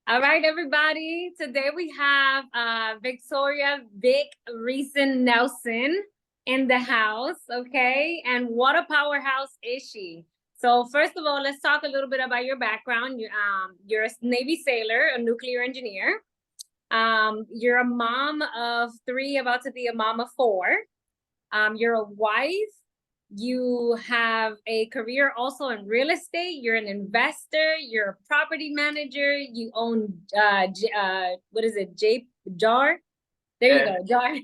All right, everybody. Today we have Victoria Vic Reason Nelson in the house, okay? And what a powerhouse is she? So first of all, let's talk a little bit about your background. You're a Navy sailor, a nuclear engineer. You're a mom of three, about to be a mom of four. You're a wife. You have a career also in real estate. You're an investor. You're a property manager. You own what is it? Jar. There you go, Jar.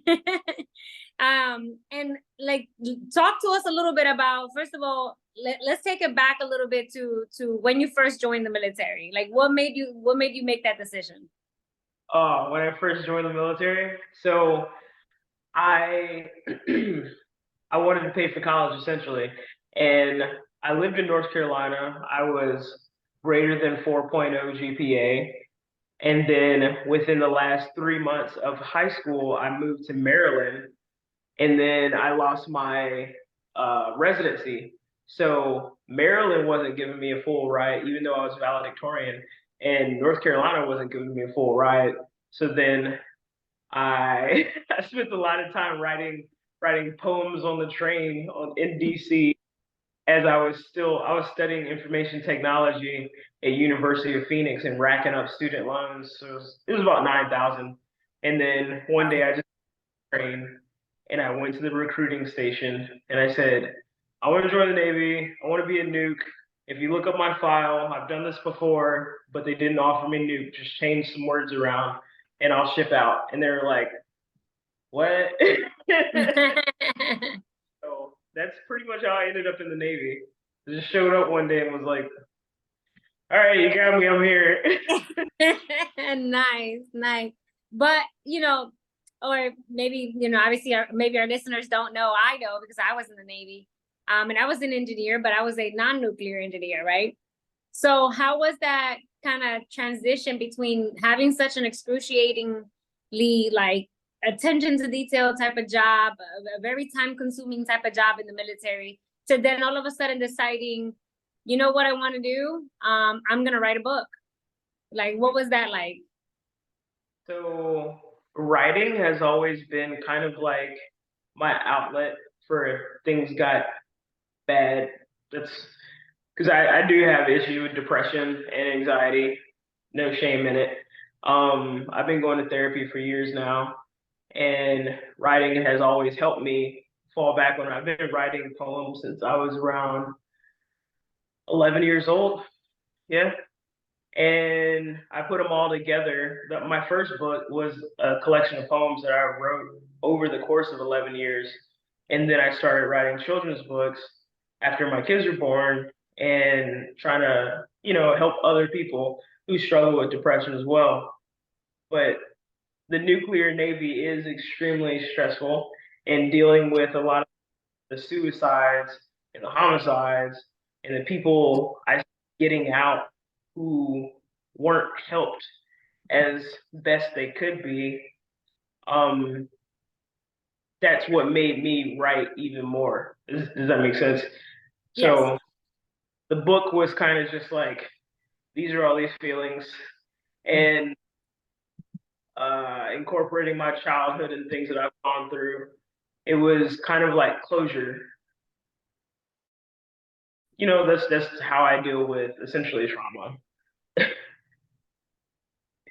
And like, talk to us a little bit about. First of all, let's take it back a little bit to when you first joined the military. Like, what made you make that decision? When I first joined the military, so I I wanted to pay for college essentially, and I lived in North Carolina. I was greater than 4.0 GPA, and then within the last 3 months of high school, I moved to Maryland, and then I lost my residency. So Maryland wasn't giving me a full ride, even though I was valedictorian, and North Carolina wasn't giving me a full ride. So then I I spent a lot of time writing poems on the train in DC as I was studying information technology at University of Phoenix and racking up student loans. So it was about 9,000. And then one day I just train and I went to the recruiting station and I said, I want to join the Navy. I want to be a nuke. If you look up my file, I've done this before, but they didn't offer me nuke. Just change some words around and I'll ship out. And they were like, what? So that's pretty much how I ended up in the Navy. I just showed up one day and was like, all right, you got me, I'm here. Nice, nice. But, or maybe, obviously maybe our listeners don't know, I know because I was in the Navy. And I was an engineer, but I was a non-nuclear engineer, right? So how was that kind of transition between having such an excruciatingly like attention to detail type of job, a very time consuming type of job in the military, to then all of a sudden deciding, you know what I want to do? I'm going to write a book. Like, what was that like? So writing has always been kind of like my outlet for if things got bad. That's because I do have issue with depression and anxiety. No shame in it. I've been going to therapy for years now, and writing has always helped me fall back on. I've been writing poems since I was around 11 years old. Yeah. And I put them all together. My first book was a collection of poems that I wrote over the course of 11 years. And then I started writing children's books after my kids were born and trying to, help other people who struggle with depression as well. But the nuclear navy is extremely stressful and dealing with a lot of the suicides and the homicides and the people I getting out who weren't helped as best they could be. Um, that's what made me write even more. Does that make sense? Yes. So the book was kind of just like these are all these feelings and incorporating my childhood and things that I've gone through. It was kind of like closure. That's how I deal with essentially trauma. Yeah.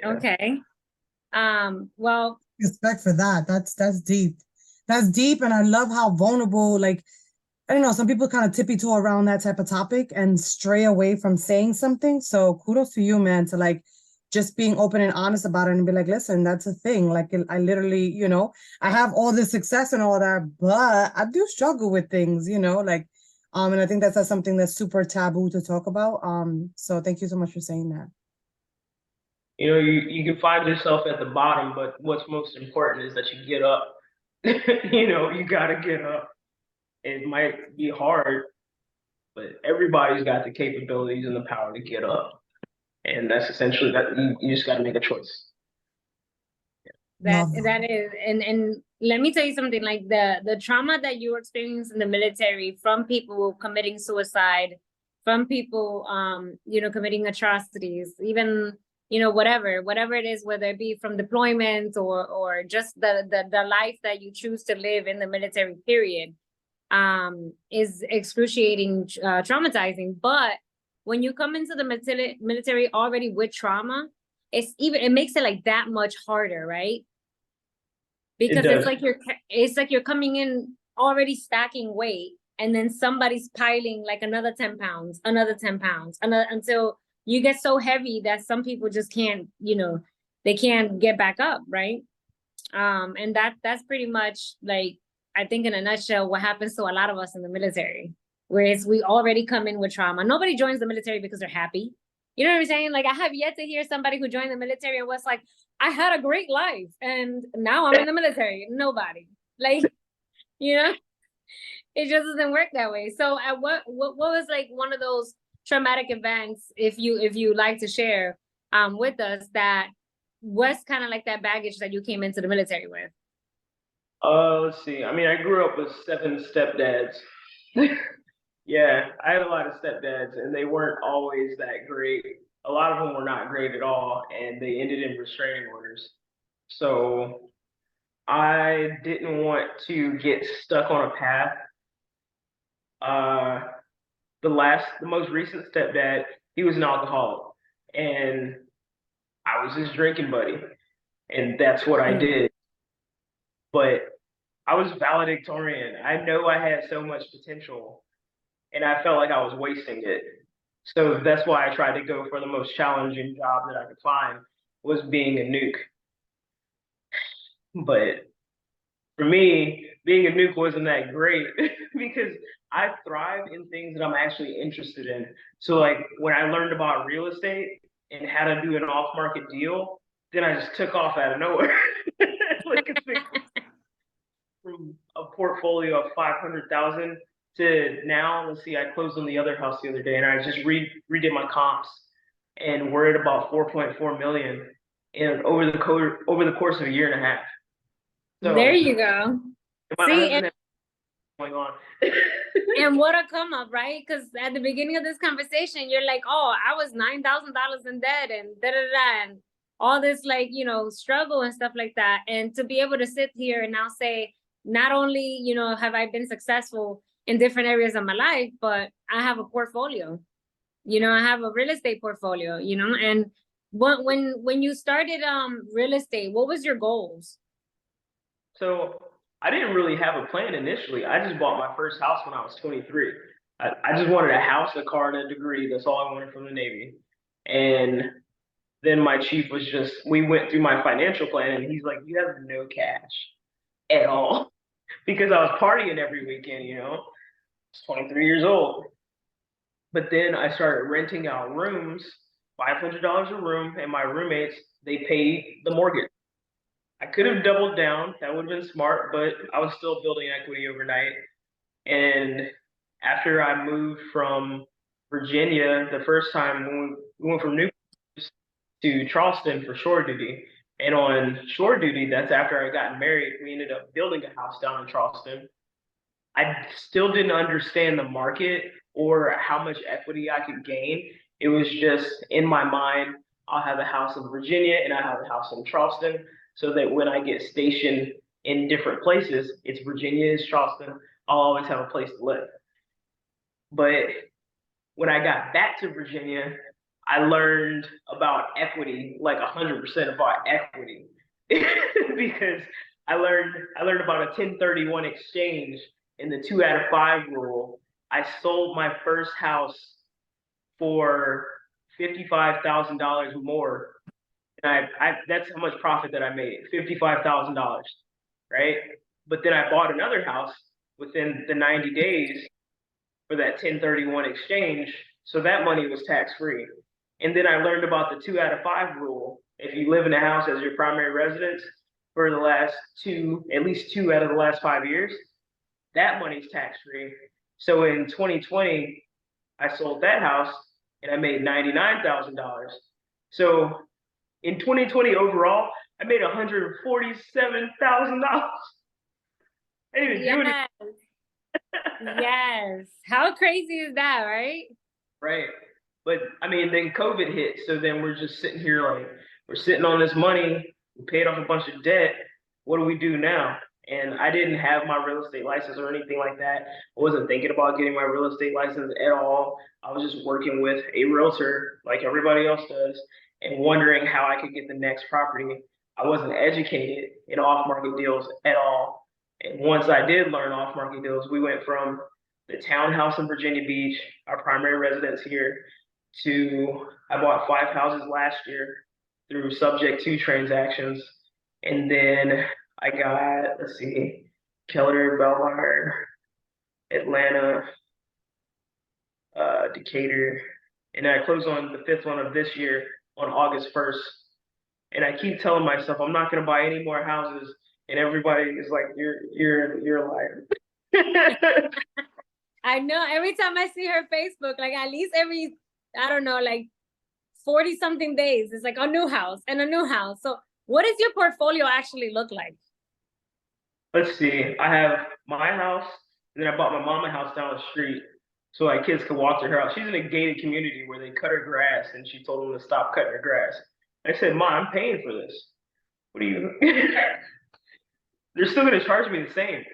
Okay. Well, Respect for that. That's deep. That's deep, and I love how vulnerable. Like, I don't know, some people kind of tippy toe around that type of topic and stray away from saying something. So kudos to you, man, to like just being open and honest about it and be like, listen, that's a thing. Like, I literally, I have all this success and all that, but I do struggle with things, like, and I think that's something that's super taboo to talk about. So thank you so much for saying that. You can find yourself at the bottom, but what's most important is that you get up. You gotta get up. It might be hard, but everybody's got the capabilities and the power to get up. And that's essentially that you just gotta make a choice. that is, and let me tell you something, like the trauma that you experience in the military from people committing suicide, from people committing atrocities, even you know, whatever it is, whether it be from deployment or just the life that you choose to live in the military period, is excruciating, traumatizing. But when you come into the military already with trauma, it makes it like that much harder, right? Because it's like you're coming in already stacking weight, and then somebody's piling like another 10 pounds, another 10 pounds, until you get so heavy that some people just can't, you know, they can't get back up, right? And that's pretty much, like, I think in a nutshell what happens to a lot of us in the military, whereas we already come in with trauma. Nobody joins the military because they're happy. You know what I'm saying? Like, I have yet to hear somebody who joined the military and was like, I had a great life and now I'm in the military. Nobody. Like, you know, it just doesn't work that way. So at what was like one of those traumatic events, if you like to share with us, that was kind of like that baggage that you came into the military with? Let's see. I mean, I grew up with 7 stepdads. Yeah, I had a lot of stepdads, and they weren't always that great. A lot of them were not great at all, and they ended in restraining orders. So I didn't want to get stuck on a path. Uh, the most recent stepdad, he was an alcoholic, and I was his drinking buddy, and that's what I did. But I was valedictorian. I know I had so much potential, and I felt like I was wasting it. So that's why I tried to go for the most challenging job that I could find, was being a nuke. But for me, being a nuke wasn't that great because I thrive in things that I'm actually interested in. So like when I learned about real estate and how to do an off-market deal, then I just took off out of nowhere. Like from a portfolio of 500,000 to now, let's see, I closed on the other house the other day and I just redid my comps, and we're at about 4.4 million and over the course of a year and a half. So There you go. my See, husband has going on. and what a come up, right? Because at the beginning of this conversation, you're like, oh, I was $9,000 in debt and da da da, and all this, like, you know, struggle and stuff like that. And to be able to sit here and now say, not only, you know, have I been successful in different areas of my life, but I have a portfolio. You know, I have a real estate portfolio, you know. And when you started real estate, what was your goals? So I didn't really have a plan initially. I just bought my first house when I was 23. I just wanted a house, a car, and a degree. That's all I wanted from the Navy. And then my chief was just, we went through my financial plan, and he's like, you have no cash at all. Because I was partying every weekend, you know. I was 23 years old. But then I started renting out rooms, $500 a room, and my roommates, they paid the mortgage. I could have doubled down. That would have been smart, but I was still building equity overnight. And after I moved from Virginia, the first time when we went from Newport to Charleston for shore duty. And on shore duty, that's after I got married, we ended up building a house down in Charleston. I still didn't understand the market or how much equity I could gain. It was just in my mind, I'll have a house in Virginia and I have a house in Charleston, so that when I get stationed in different places, it's Virginia, it's Charleston, I'll always have a place to live. But when I got back to Virginia, I learned about equity, like 100% about equity, because I learned about a 1031 exchange and the 2 out of 5 rule. I sold my first house for $55,000 more, and that's how much profit that I made, $55,000, right? But then I bought another house within the 90 days for that 1031 exchange, so that money was tax free. And then I learned about the 2 out of 5 rule. If you live in a house as your primary residence for the last at least 2 out of the last 5 years, that money's tax free. So in 2020, I sold that house and I made $99,000. So in 2020 overall, I made $147,000. I didn't do anything. Yes. How crazy is that, right? Right. But I mean, then COVID hit, so then we're just sitting here like we're sitting on this money, we paid off a bunch of debt. What do we do now? And I didn't have my real estate license or anything like that. I wasn't thinking about getting my real estate license at all. I was just working with a realtor like everybody else does and wondering how I could get the next property. I wasn't educated in off-market deals at all. And once I did learn off-market deals, we went from the townhouse in Virginia Beach, our primary residence here, to I bought 5 houses last year through subject to transactions. And then I got, let's see, Keller, Belmar, Atlanta, Decatur, and I closed on the fifth one of this year on August 1st. And I keep telling myself I'm not gonna buy any more houses, and everybody is like, "You're a liar." I know every time I see her Facebook, like at least every, I don't know, like 40 something days, it's like a new house and a new house. So what does your portfolio actually look like? Let's see. I have my house, and then I bought my mom a house down the street so my kids could walk to her house. She's in a gated community where they cut her grass, and she told them to stop cutting her grass. I said, "Mom, I'm paying for this. What do you?" They're still gonna charge me the same.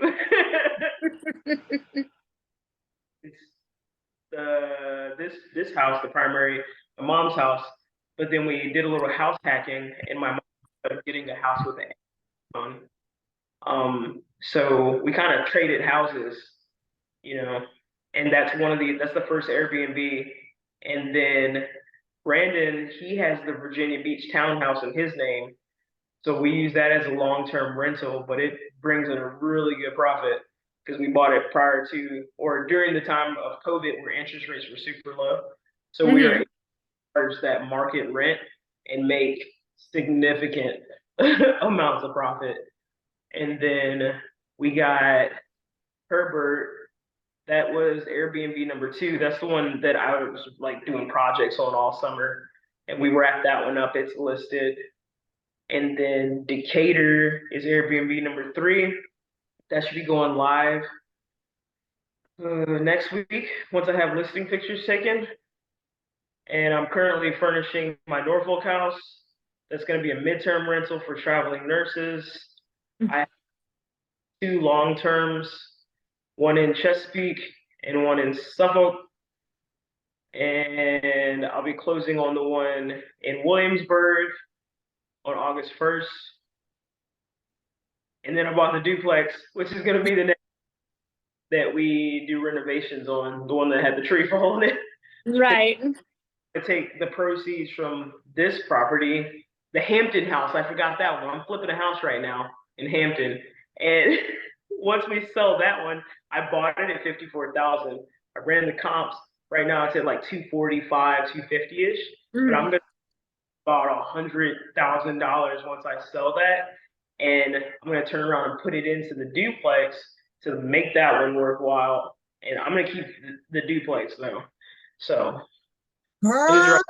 It's this house, the primary, my mom's house, but then we did a little house hacking, and my mom ended up getting a house with an on. So we kind of traded houses, you know, and that's the first Airbnb. And then Brandon, he has the Virginia Beach townhouse in his name. So we use that as a long-term rental, but it brings in a really good profit because we bought it prior to or during the time of COVID where interest rates were super low. So we are able to charge that market rent and make significant amounts of profit. And then we got Herbert. That was Airbnb number 2. That's the one that I was like doing projects on all summer. And we wrapped that one up. It's listed. And then Decatur is Airbnb number 3. That should be going live next week once I have listing pictures taken. And I'm currently furnishing my Norfolk house. That's going to be a midterm rental for traveling nurses. I have 2 long terms, one in Chesapeake and one in Suffolk. And I'll be closing on the one in Williamsburg on August 1st. And then I bought the duplex, which is going to be the next that we do renovations on, the one that had the tree fall in it. Right. I take the proceeds from this property, the Hampton house. I forgot that one. I'm flipping a house right now in Hampton. And once we sell that one, I bought it at 54,000. I ran the comps. Right now it's at like 245, 250-ish. But I'm gonna about $100,000 once I sell that. And I'm gonna turn around and put it into the duplex to make that one worthwhile. And I'm gonna keep the duplex though. So Girl,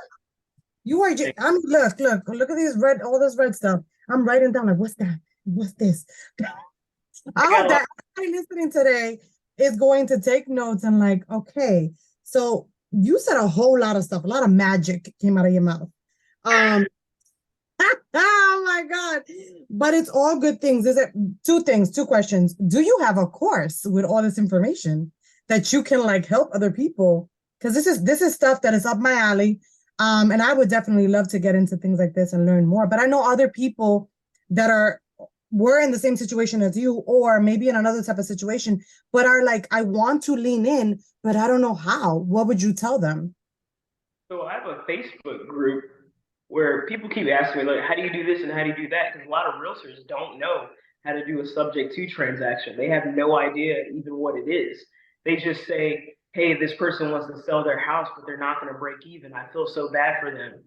you are just, I'm look at these all this red stuff. I'm writing down like, what's that? What's this? I hope that everybody listening today is going to take notes and like, okay, so you said a whole lot of stuff, a lot of magic came out of your mouth. Oh my God. But it's all good things. Is it 2 things, 2 questions? Do you have a course with all this information that you can like help other people? Because this is stuff that is up my alley. And I would definitely love to get into things like this and learn more. But I know other people that were in the same situation as you, or maybe in another type of situation, but are like, I want to lean in, but I don't know how. What would you tell them? So I have a Facebook group where people keep asking me, like, how do you do this and how do you do that? Because a lot of realtors don't know how to do a subject to transaction. They have no idea even what it is. They just say, hey, this person wants to sell their house, but they're not going to break even. I feel so bad for them.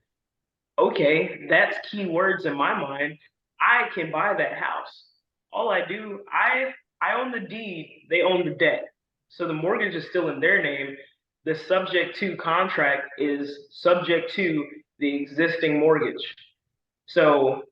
Okay, that's key words in my mind. I can buy that house. All I do, I own the deed, they own the debt. So the mortgage is still in their name. The subject to contract is subject to the existing mortgage. So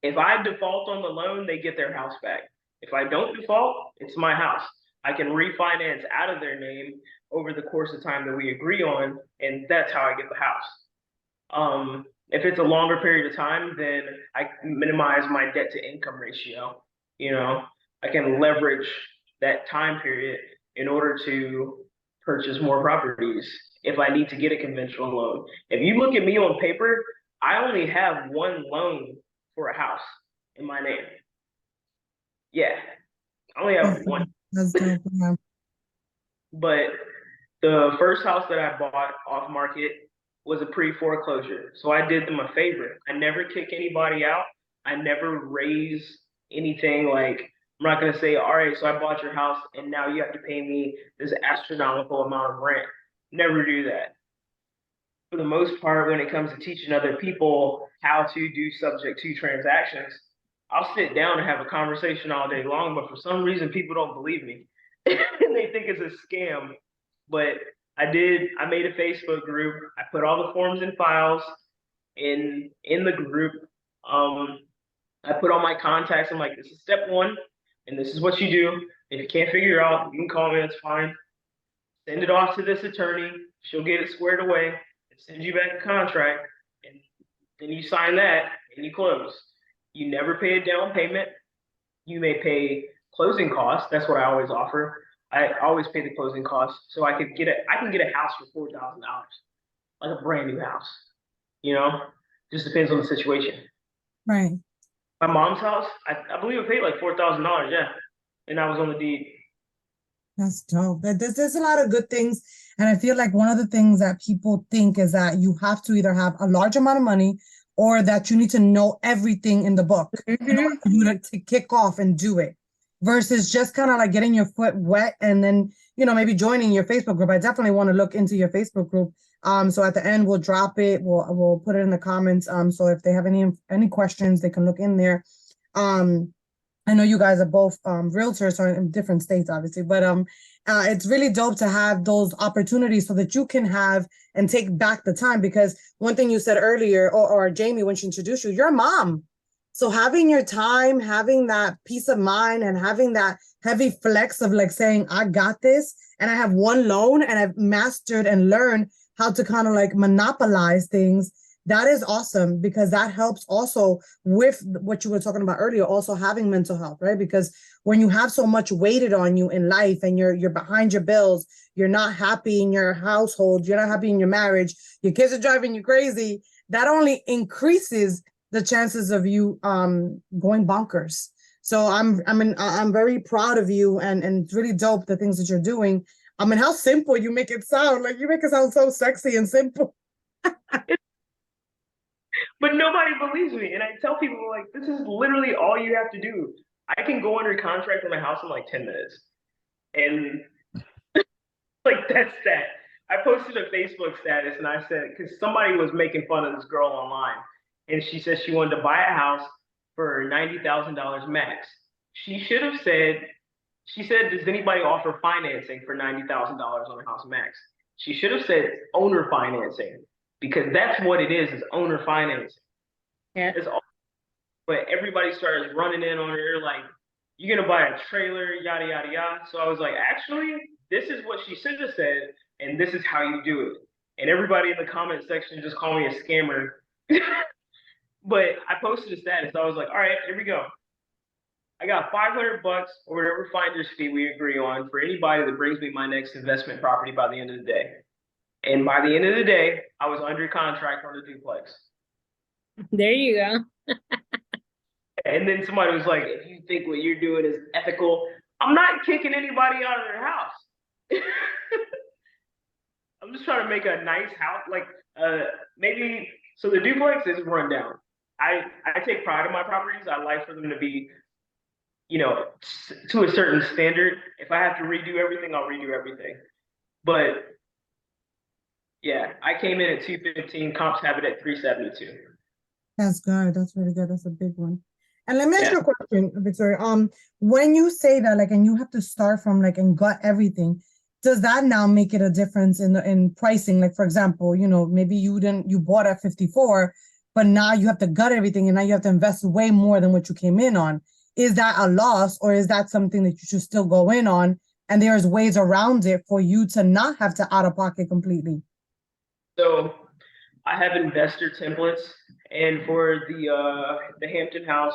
if I default on the loan, they get their house back. If I don't default, it's my house. I can refinance out of their name over the course of time that we agree on, and that's how I get the house. If it's a longer period of time, then I minimize my debt to income ratio. You know, I can leverage that time period in order to purchase more properties if I need to get a conventional loan. If you look at me on paper, I only have one loan for a house in my name. Yeah, I only have one. That's dope. Yeah. But the first house that I bought off market was a pre-foreclosure. So I did them a favor. I never kick anybody out. I never raise anything like, I'm not gonna say, all right, so I bought your house and now you have to pay me this astronomical amount of rent. Never do that. For the most part, when it comes to teaching other people how to do subject to transactions, I'll sit down and have a conversation all day long, but for some reason people don't believe me. And they think it's a scam. But I made a Facebook group. I put all the forms and files in the group. I put all my contacts. I'm like, this is step one, and this is what you do. If you can't figure it out, you can call me, it's fine. Send it off to this attorney, she'll get it squared away, and send you back a contract, and then you sign that and you close. You never pay a down payment. You may pay closing costs. That's what I always offer. I always pay the closing costs, so I can get a house for $4,000, like a brand new house. You know, just depends on the situation. Right. My mom's house, I believe I paid like $4,000, yeah, and I was on the deed. That's dope. There's a lot of good things. And I feel like one of the things that people think is that you have to either have a large amount of money or that you need to know everything in the book in order for you to kick off and do it. Versus just kind of like getting your foot wet and then, maybe joining your Facebook group. I definitely want to look into your Facebook group. So at the end, we'll drop it. We'll put it in the comments. So if they have any questions, they can look in there. I know you guys are both realtors, so in different states, obviously, but it's really dope to have those opportunities so that you can have and take back the time. Because one thing you said earlier, or Jamie, when she introduced you, you're a mom. So having your time, having that peace of mind, and having that heavy flex of like saying, I got this, and I have one loan, and I've mastered and learned how to kind of like monopolize things. That is awesome, because that helps also with what you were talking about earlier, also having mental health, right? Because when you have so much weighted on you in life and you're behind your bills, you're not happy in your household, you're not happy in your marriage, your kids are driving you crazy, that only increases the chances of you going bonkers. So I'm very proud of you, and it's really dope the things that you're doing. I mean, how simple you make it sound. Like, you make it sound so sexy and simple. But nobody believes me. And I tell people, like, this is literally all you have to do. I can go under contract on my house in like 10 minutes. And like, that's that. I posted a Facebook status and I said, because somebody was making fun of this girl online. And she said she wanted to buy a house for $90,000 max. She should have said, she said, does anybody offer financing for $90,000 on a house max? She should have said owner financing, because that's what it is owner financing. Yeah. But everybody started running in on her like, you're gonna buy a trailer, yada yada yada. So I was like, actually, this is what she should have said, and this is how you do it. And everybody in the comment section just called me a scammer. But I posted a status. I was like, all right, here we go. I got $500 or whatever finder's fee we agree on for anybody that brings me my next investment property by the end of the day. And by the end of the day, I was under contract on the duplex. There you go. And then somebody was like, if you think what you're doing is ethical, I'm not kicking anybody out of their house. I'm just trying to make a nice house. Like, maybe, so the duplex is run down. I take pride in my properties. I like for them to be, to a certain standard. If I have to redo everything, I'll redo everything. But yeah, I came in at 215, comps have it at 372. That's good. That's really good. That's a big one. And let me ask you a question, Victoria. When you say that, like, and you have to start from like and gut everything, does that now make it a difference in pricing? Like, for example, maybe you bought at 54, but now you have to gut everything, and now you have to invest way more than what you came in on. Is that a loss, or is that something that you should still go in on and there's ways around it for you to not have to out of pocket completely. So I have investor templates, and for the Hampton house,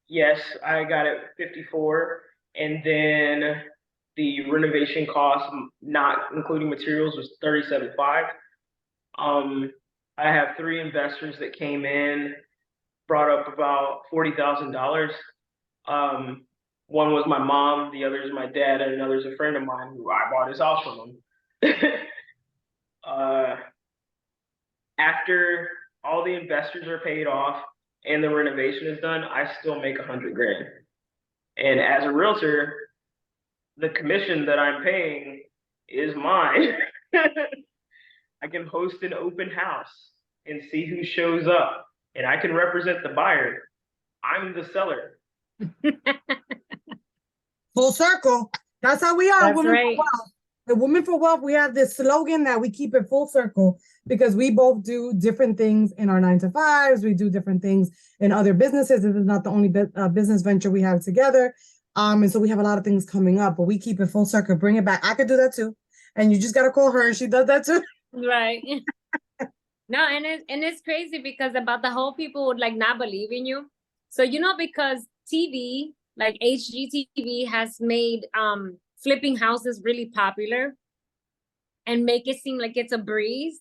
yes, I got it 54, and then the renovation cost, not including materials, was 37.5. I have three investors that came in, brought up about $40,000. Um, One was my mom, the other is my dad, and another is a friend of mine who I bought his house from him. uh, After all the investors are paid off and the renovation is done, I still make 100 grand. And as a realtor, the commission that I'm paying is mine. I can host an open house and see who shows up, and I can represent the buyer. I'm the seller. Full circle. That's how we are. That's Women right. for wealth. The Women for Wealth, we have this slogan that we keep it full circle because we both do different things in our 9 to 5s. We do different things in other businesses. This is not the only business venture we have together. And so we have a lot of things coming up, but we keep it full circle. Bring it back. I could do that too. And you just got to call her and she does that too. Right. No, and it's crazy because about the whole people would like not believe in you. So because TV, like HGTV, has made flipping houses really popular and make it seem like it's a breeze.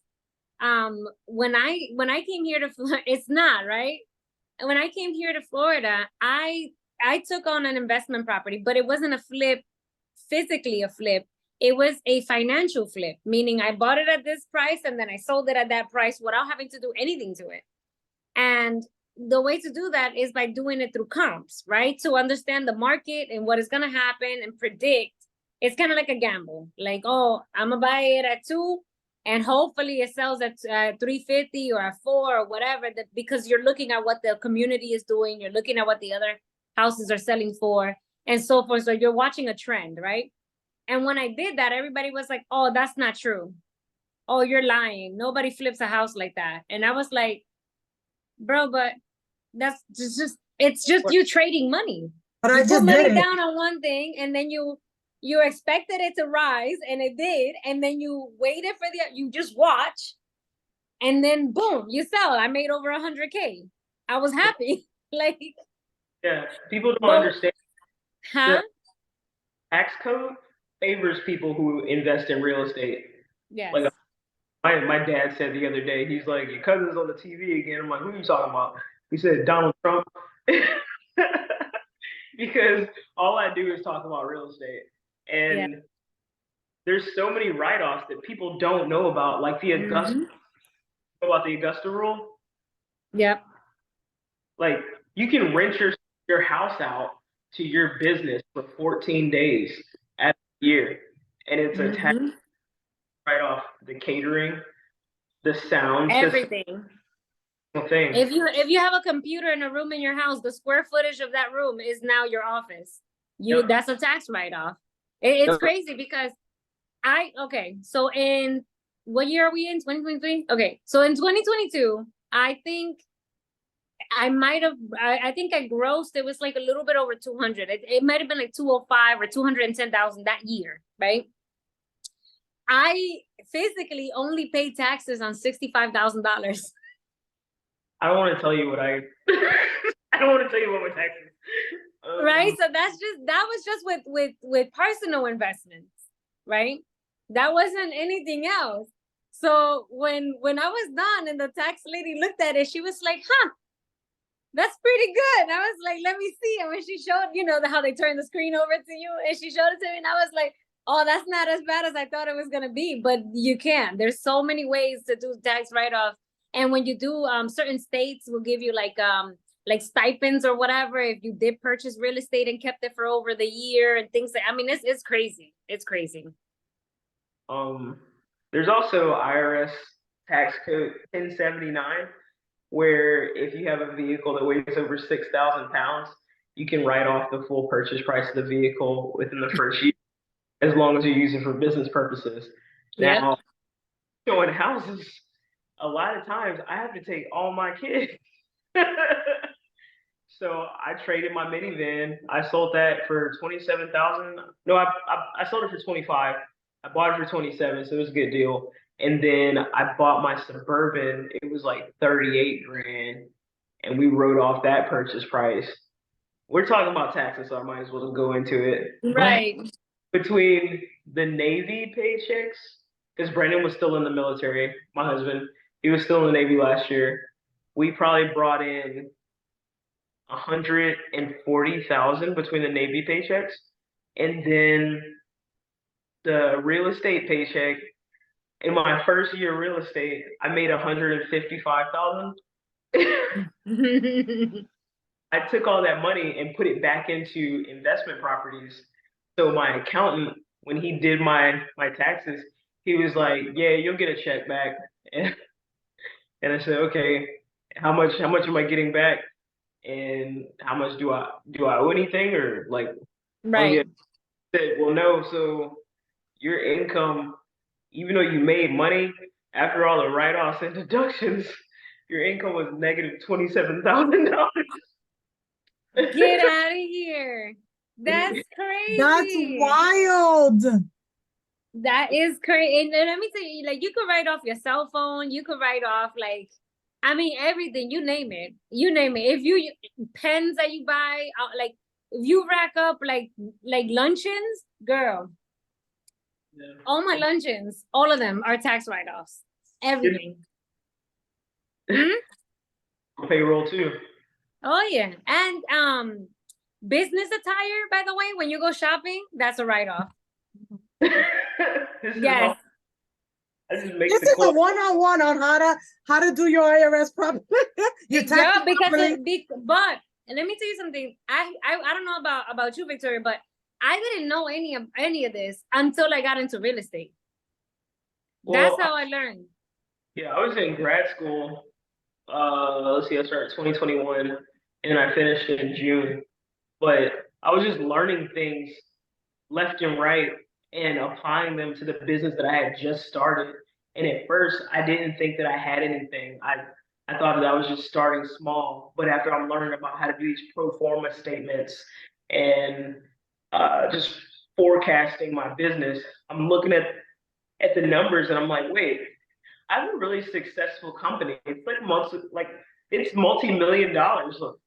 When I came here to it's not, right? And when I came here to Florida, I took on an investment property, but it wasn't a flip, physically a flip. It was a financial flip, meaning I bought it at this price and then I sold it at that price without having to do anything to it. And the way to do that is by doing it through comps, right? To understand the market and what is going to happen and predict. It's kind of like a gamble. Like, oh, I'm going to buy it at 2 and hopefully it sells at 350 or at 4 or whatever, because you're looking at what the community is doing. You're looking at what the other houses are selling for and so forth. So you're watching a trend, right? And when I did that, everybody was like, oh, that's not true. Oh, you're lying. Nobody flips a house like that. And I was like, bro, but that's it's just you trading money. But You I just put money did it. down on one thing and then you expected it to rise and it did. And then you waited for you just watch and then boom, you sell. I made over 100K. I was happy. Like, Yeah, people don't but, understand. huh? The tax code favors people who invest in real estate. Yes. Like my dad said the other day, he's like, your cousin's on the TV again. I'm like, who are you talking about? He said Donald Trump. Because all I do is talk about real estate. And Yeah. there's so many write-offs that people don't know about, like the Augusta, about the Augusta rule. Yep. Like you can rent your house out to your business for 14 days at a year, and it's a tax write-off. The catering, the sound Everything. thing. If you have a computer in a room in your house, the square footage of that room is now your office. That's a tax write-off. It's crazy because so in what year are we in? 2023? Okay, so in 2022, I think I think I grossed, it was like a little bit over 200. It might have been like 205 or 210,000 that year, right? I physically only paid taxes on $65,000. I don't want to tell you what I don't want to tell you what my taxes. Right. So that was just with personal investments, right? That wasn't anything else. So when I was done and the tax lady looked at it, she was like, huh, that's pretty good. I was like, let me see. And when she showed, how they turn the screen over to you, and she showed it to me, and I was like, oh, that's not as bad as I thought it was gonna be. But you can. There's so many ways to do tax write-off. And when you do, certain states will give you like stipends or whatever if you did purchase real estate and kept it for over the year and things like. I mean, it's crazy. It's crazy. There's also IRS tax code 1079, where if you have a vehicle that weighs over 6,000 pounds, you can write off the full purchase price of the vehicle within the first year, as long as you use it for business purposes. Now, showing houses, a lot of times I have to take all my kids. So I traded my minivan. I sold that for 27,000. No, I sold it for 25. I bought it for 27, so it was a good deal. And then I bought my Suburban. It was like 38 grand, and we wrote off that purchase price. We're talking about taxes, so I might as well go into it. But Right. between the Navy paychecks, because Brandon was still in the military, my husband, he was still in the Navy last year. We probably brought in 140,000 between the Navy paychecks, and then the real estate paycheck. In my first year of real estate, I made 155,000. I took all that money and put it back into investment properties. So my accountant, when he did my taxes, he was like, "Yeah, you'll get a check back." And I said, "Okay, how much am I getting back? And how much do I owe anything or like?" Oh yeah, Right. said, "Well, no. So your income, even though you made money after all the write-offs and deductions, your income was negative $27,000." Get out of here. That's That's crazy. wild. That is crazy. And let me tell you, like, you could write off your cell phone. You could write off, like, I mean, everything. You name it. You name it. If you pens that you buy, like, if you rack up like luncheons, girl, Yeah. all my luncheons, all of them are tax write-offs. Everything. Hmm? Payroll too. Oh yeah. And business attire, by the way, when you go shopping, that's a write-off. This is Yes. I just make This the is a clothes. one-on-one on how to do your IRS properly. Your taxes Yeah, because properly. but let me tell you something. I don't know about you, Victoria, but I didn't know any of this until I got into real estate. That's Well, how I learned. yeah, I was in grad school. Let's see, I started 2021 and I finished in June. But I was just learning things left and right and applying them to the business that I had just started. And at first, I didn't think that I had anything. I thought that I was just starting small. But after I'm learning about how to do these pro forma statements and just forecasting my business, I'm looking at the numbers and I'm like, wait, I have a really successful company. It's like it's multi-million dollars. Look,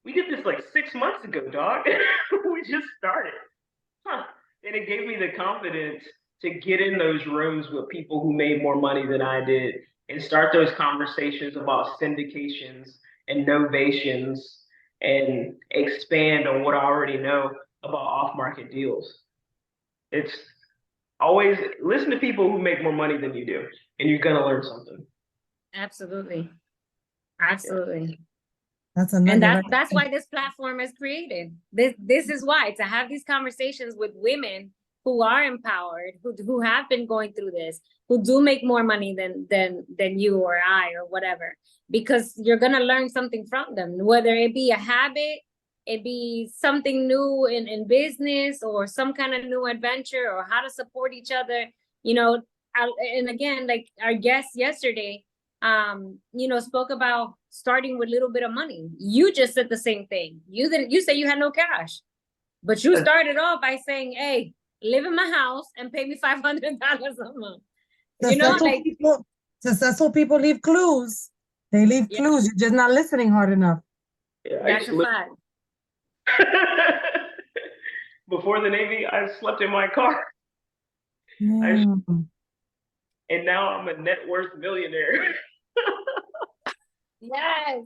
we did this like 6 months ago, dog. We just started. Huh. And it gave me the confidence to get in those rooms with people who made more money than I did and start those conversations about syndications and novations and expand on what I already know about off market deals. It's always listen to people who make more money than you do, and you're going to learn something. Absolutely. Yeah. Absolutely. That's a And nugget, right? that's why this platform is created. This is why, to have these conversations with women who are empowered, who have been going through this, who do make more money than you or I or whatever, because you're gonna learn something from them, whether it be a habit, it be something new in business, or some kind of new adventure, or how to support each other. You know, and again, like our guest yesterday, spoke about starting with a little bit of money. You just said the same thing. You said you had no cash, but you started off by saying, "Hey, live in my house and pay me $500 a month." Successful Like, people, successful people leave clues. They leave yeah, clues. You're just not listening hard enough. Yeah, I used that's to a live fact. before the Navy. I slept in my car, Yeah. and now I'm a net worth millionaire. Yes.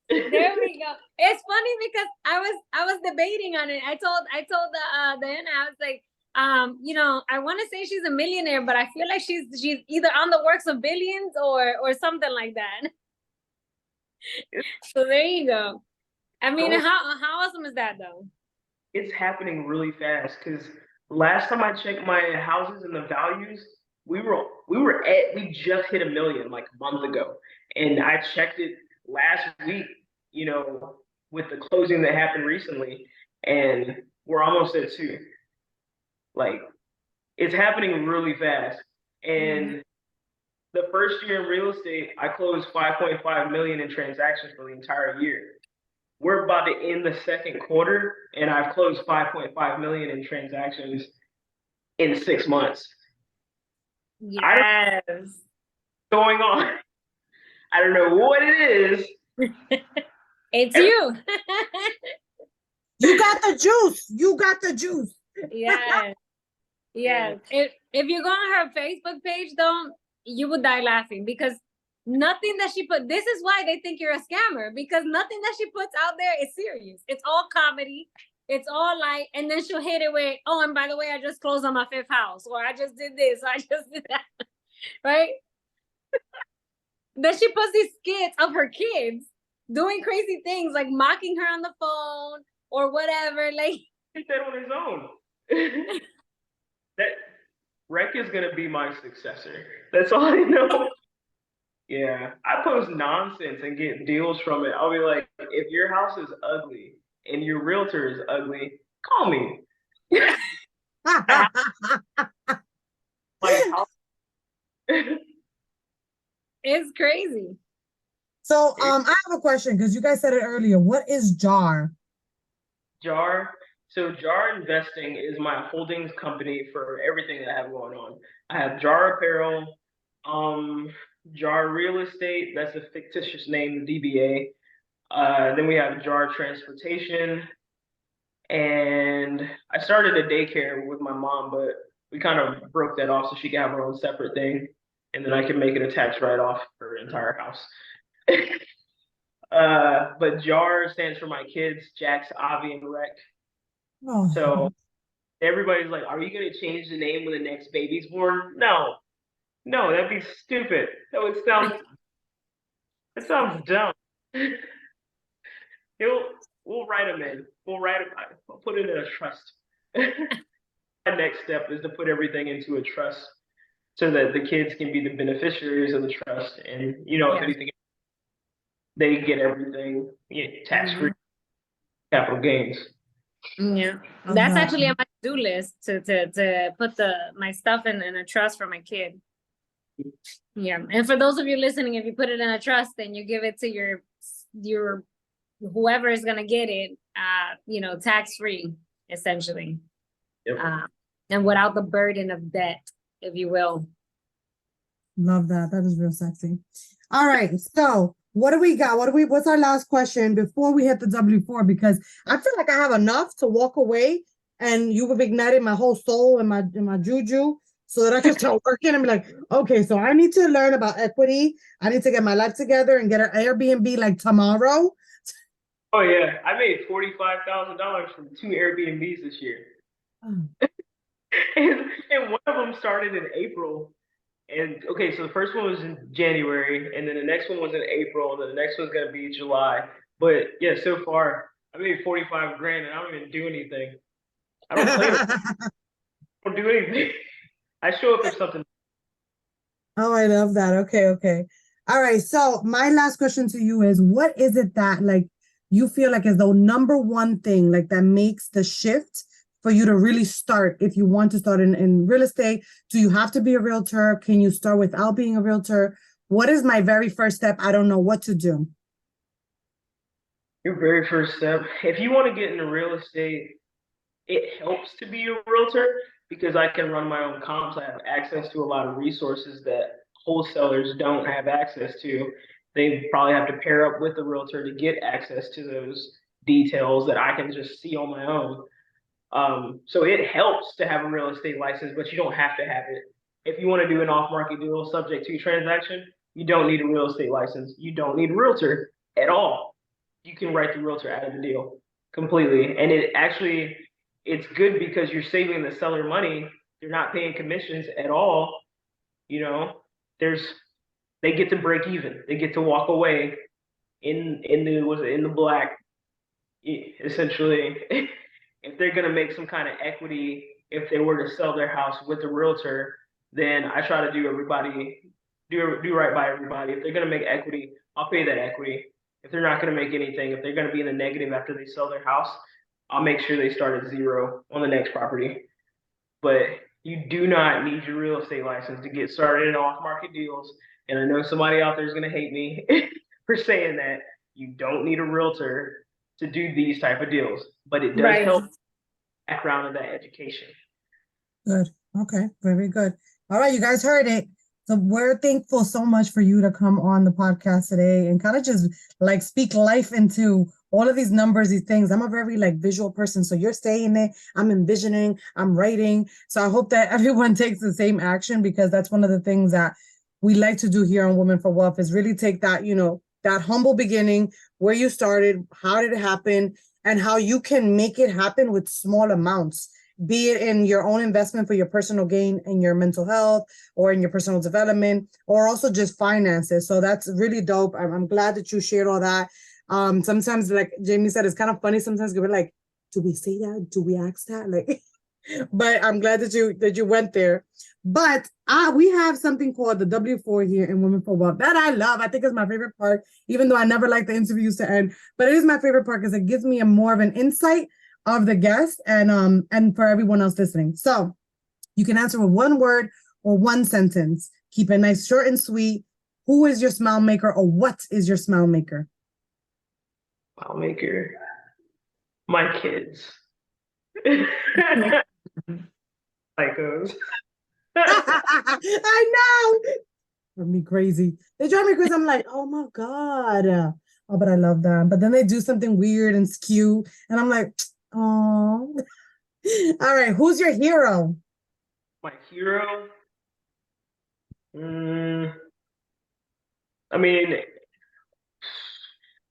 There we go. It's funny because I was debating on it. I told the Anna, I was like, I want to say she's a millionaire, but I feel like she's either on the works of billions or something like that. So there you go. I mean, So how awesome is that though? it's happening really fast because last time I checked my houses and the values, we just hit a million like a month ago, and I checked it last week. You know, with the closing that happened recently, and we're almost at two. Like it's happening really fast, Mhm. and the first year in real estate, I closed 5.5 million in transactions for the entire year. We're about to end the second quarter, and I've closed 5.5 million in transactions in 6 months. I don't Yes. know what's going on. I don't know what it is. It's you. You got the juice. You got the juice. Yes. Yes. If you go on her Facebook page, though, you would die laughing because nothing that she put, this is why they think you're a scammer, because nothing that she puts out there is serious. It's all comedy. It's all like, and then she'll hit it with, oh, and by the way, I just closed on my 5th house, or I just did this, or I just did that, right? Then she puts these skits of her kids doing crazy things, like mocking her on the phone or whatever. Like, He said on his own. That Rec is gonna be my successor. That's all I know. Yeah, I post nonsense and get deals from it. I'll be like, if your house is ugly and your realtor is ugly, call me. Like, how- it's crazy. So I have a question because you guys said it earlier. What is JAR? JAR. So JAR Investing is my holdings company for everything that I have going on. I have JAR Apparel, JAR Real Estate. That's a fictitious name, DBA. Then we have JAR Transportation, and I started a daycare with my mom, but we kind of broke that off so she can have her own separate thing, and then I can make it a tax write-off for her entire house. But JAR stands for my kids, Jax, Avi, and Rec. Oh, So everybody's like, "Are you gonna change the name when the next baby's born?" No, no, that'd be stupid. It sounds dumb. We'll write them in. We'll put it in a trust. My next step is to put everything into a trust so that the kids can be the beneficiaries of the trust, and if anything, they get everything tax free, capital gains. Yeah, that's actually on my to-do list to put my stuff in a trust for my kid. Yeah, and for those of you listening, if you put it in a trust, then you give it to your whoever is gonna get it, tax free, essentially, Yep. and without the burden of debt, if you will. Love that. That is real sexy. All right. So what do we got? What's our last question before we hit the W4? Because I feel like I have enough to walk away and you have ignited my whole soul and my juju so that I can start working and be like, okay, so I need to learn about equity. I need to get my life together and get an Airbnb like tomorrow. Oh yeah, I made $45,000 from 2 Airbnbs this year, and one of them started in April. And okay, so the first one was in January, and then the next one was in April, and then the next one's gonna be July. But yeah, so far I made 45 grand, and I don't even do anything. I don't play. I don't do anything. I show up if something. Oh, I love that. Okay, okay. All right. So my last question to you is, what is it that like you feel like is the number one thing like that makes the shift for you to really start if you want to start in real estate? Do you have to be a realtor? Can you start without being a realtor? What is my very first step? I don't know what to do. Your very first step, if you want to get into real estate, it helps to be a realtor because I can run my own comps. I have access to a lot of resources that wholesalers don't have access to. They probably have to pair up with the realtor to get access to those details that I can just see on my own. So it helps to have a real estate license, but you don't have to have it. If you want to do an off-market deal subject to transaction, you don't need a real estate license. You don't need a realtor at all. You can write the realtor out of the deal completely. And it's good because you're saving the seller money. They're not paying commissions at all. You know, they get to break even. They get to walk away in the black, essentially. If they're gonna make some kind of equity, if they were to sell their house with the realtor, then I try to do right by everybody. If they're gonna make equity, I'll pay that equity. If they're not gonna make anything, if they're gonna be in the negative after they sell their house, I'll make sure they start at zero on the next property. But You do not need your real estate license to get started in off-market deals. And I know somebody out there is going to hate me for saying that. You don't need a realtor to do these type of deals, but it does Right. help background of that education. Good. Okay. Very good. All right. You guys heard it. So we're thankful so much for you to come on the podcast today and kind of just like speak life into all of these numbers, these things. I'm a very like visual person. So you're saying it, I'm envisioning, I'm writing. So I hope that everyone takes the same action, because that's one of the things that we like to do here on Women for Wealth, is really take that, that humble beginning, where you started, how did it happen, and how you can make it happen with small amounts, be it in your own investment for your personal gain in your mental health or in your personal development, or also just finances. So that's really dope. I'm glad that you shared all that. Sometimes, like Jamie said, it's kind of funny sometimes. We're like, do we say that? Do we ask that? Like, but I'm glad that you went there. But we have something called the W4 here in Women for Wealth that I love. I think it's my favorite part, even though I never like the interviews to end. But it is my favorite part because it gives me a more of an insight of the guest and for everyone else listening. So you can answer with one word or one sentence. Keep it nice, short and sweet. Who is your smile maker, or what is your smile maker? Smile maker, my kids. Psychos. I know. Drive me crazy. They drive me crazy. I'm like, oh my God. Oh, but I love them. But then they do something weird and skew. And I'm like, oh. All right. Who's your hero? My hero. Mm, I mean,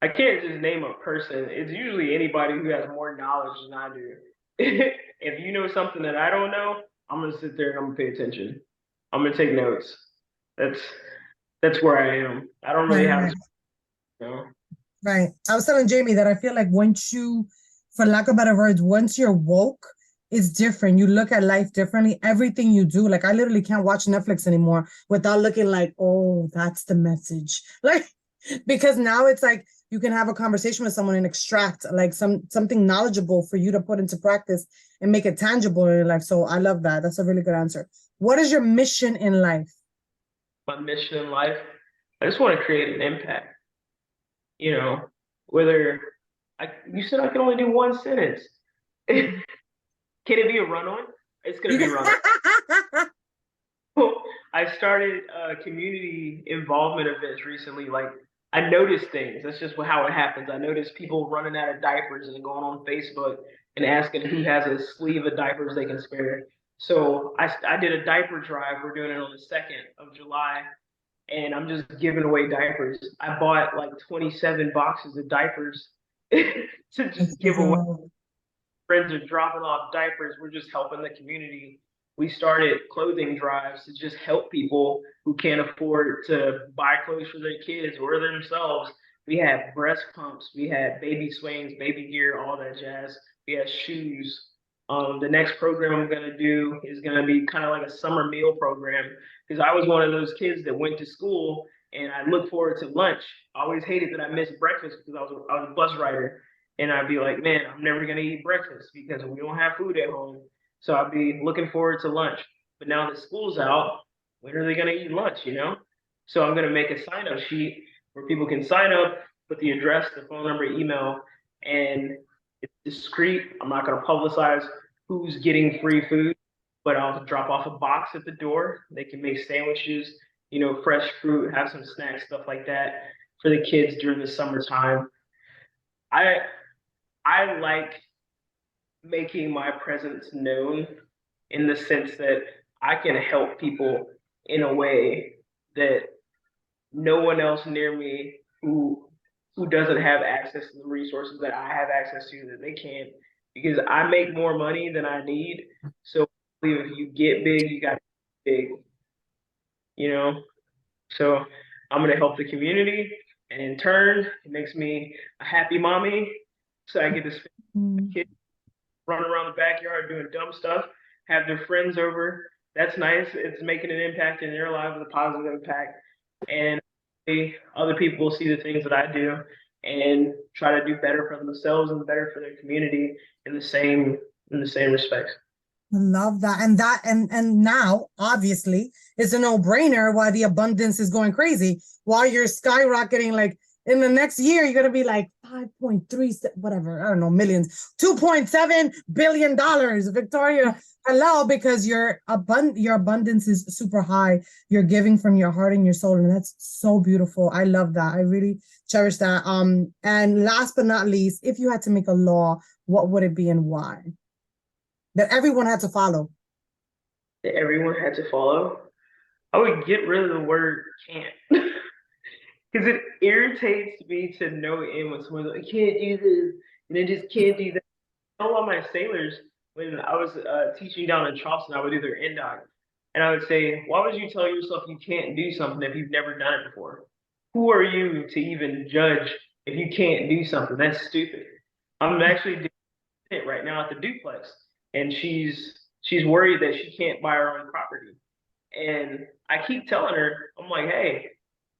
I can't just name a person. It's usually anybody who has more knowledge than I do. If you know something that I don't know, I'm gonna sit there and I'm gonna pay attention. I'm gonna take notes. That's that's where I am. I don't really Right, have right, a, you know. right. I was telling Jamie that I feel like once you, for lack of better words, once you're woke, it's different. You look at life differently. Everything you do, like I literally can't watch Netflix anymore without looking like, oh, that's the message. Like, because now it's like you can have a conversation with someone and extract like something knowledgeable for you to put into practice and make it tangible in your life. So I love that. That's a really good answer. What is your mission in life? My mission in life. I just want to create an impact. You know, whether you said I can only do one sentence. Can it be a run on? It's gonna be a run on. I started community involvement events recently. Like I noticed things. That's just how it happens. I noticed people running out of diapers and going on Facebook and asking who has a sleeve of diapers they can spare. So I did a diaper drive. We're doing it on the 2nd of July, and I'm just giving away diapers. I bought like 27 boxes of diapers to Let's just give away. go. Friends are dropping off diapers. We're just helping the community. We started clothing drives to just help people who can't afford to buy clothes for their kids or themselves. We had breast pumps, we had baby swings, baby gear, all that jazz. We had shoes. The next program I'm gonna do is gonna be kind of like a summer meal program, because I was one of those kids that went to school and I looked forward to lunch. I always hated that I missed breakfast because I was a bus rider, and I'd be like, man, I'm never gonna eat breakfast because we don't have food at home. So I'd be looking forward to lunch. But now that school's out, when are they gonna eat lunch? So I'm gonna make a sign up sheet where people can sign up, put the address, the phone number, email, and it's discreet. I'm not gonna publicize who's getting free food, but I'll drop off a box at the door. They can make sandwiches, fresh fruit, have some snacks, stuff like that for the kids during the summertime. I I like making my presence known in the sense that I can help people in a way that no one else near me who doesn't have access to the resources that I have access to, that they can, because I make more money than I need. So if you get big, you got to get big, you know. So I'm gonna help the community, and in turn, it makes me a happy mommy. So I get to spend Mm. kids run around the backyard doing dumb stuff, have their friends over. That's nice. It's making an impact in their lives, a positive impact. And other people will see the things that I do and try to do better for themselves and better for their community in the same respects. I love that. And now obviously it's a no-brainer why the abundance is going crazy. While you're skyrocketing, like in the next year, you're gonna be like 5.3, whatever, I don't know, millions, $2.7 billion. Victoria, hello, because your abundance is super high. You're giving from your heart and your soul, and that's so beautiful. I love that. I really cherish that. And last but not least, if you had to make a law, what would it be and why? That everyone had to follow. that everyone had to follow. I would get rid of the word can't. Because it irritates me to no end when someone's like, I can't do this, and I just can't do that. All of my sailors, when I was teaching down in Charleston, I would do their NDOC. And I would say, why would you tell yourself you can't do something if you've never done it before? Who are you to even judge if you can't do something? That's stupid. I'm actually doing it right now at the duplex, and she's worried that she can't buy her own property. And I keep telling her, I'm like, hey,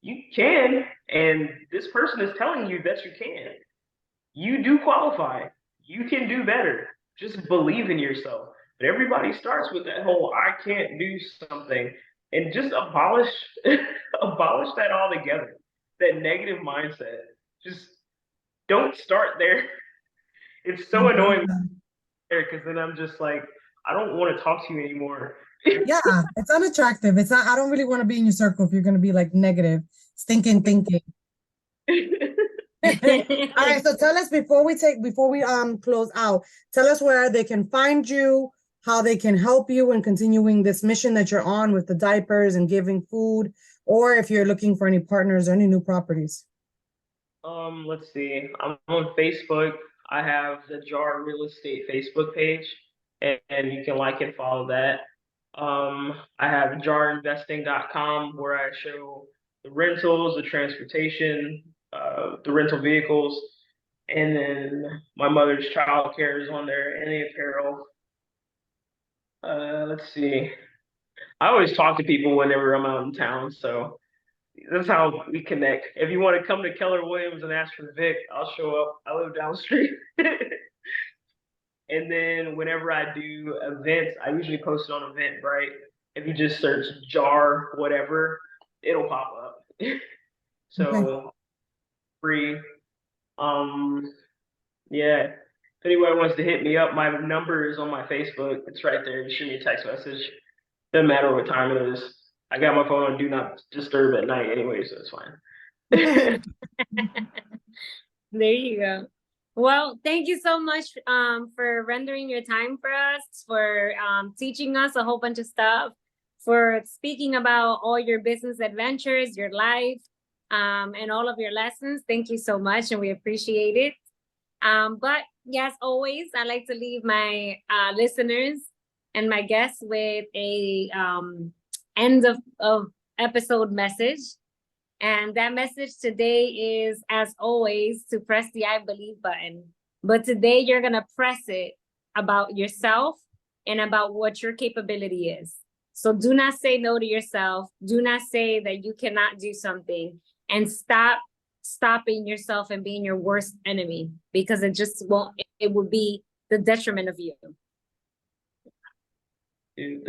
you can, and this person is telling you that you can. You do qualify. You can do better. Just believe in yourself. But everybody starts with that whole I can't do something, and just abolish abolish that altogether. That negative mindset. Just don't start there. It's so annoying there because then I'm just like, I don't want to talk to you anymore. Yeah, it's unattractive. It's not, I don't really want to be in your circle if you're gonna be like negative, stinking thinking. All right, so tell us before we close out, tell us where they can find you, how they can help you in continuing this mission that you're on with the diapers and giving food, or if you're looking for any partners or any new properties. Let's see. I'm on Facebook. I have the Jar Real Estate Facebook page, and you can like and follow that. I have jarinvesting.com where I show the rentals, the transportation, the rental vehicles, and then my mother's childcare is on there, and the apparel. Let's see. I always talk to people whenever I'm out in town, so that's how we connect. If you want to come to Keller Williams and ask for Vic, I'll show up. I live down the street. And then whenever I do events, I usually post it on Eventbrite. If you just search jar whatever, it'll pop up. Okay. So free. Um, yeah. If anybody wants to hit me up, my number is on my Facebook. It's right there. You shoot me a text message. Doesn't matter what time it is. I got my phone on do not disturb at night anyway, so it's fine. There you go. Well, thank you so much for rendering your time for us, for teaching us a whole bunch of stuff, for speaking about all your business adventures, your life, and all of your lessons. Thank you so much, and we appreciate it. But yes, always, I like to leave my listeners and my guests with a end of episode message. And that message today is, as always, to press the I believe button. But today you're going to press it about yourself and about what your capability is. So do not say no to yourself. Do not say that you cannot do something, and stop stopping yourself and being your worst enemy, because it just won't, it will be the detriment of you. Dude,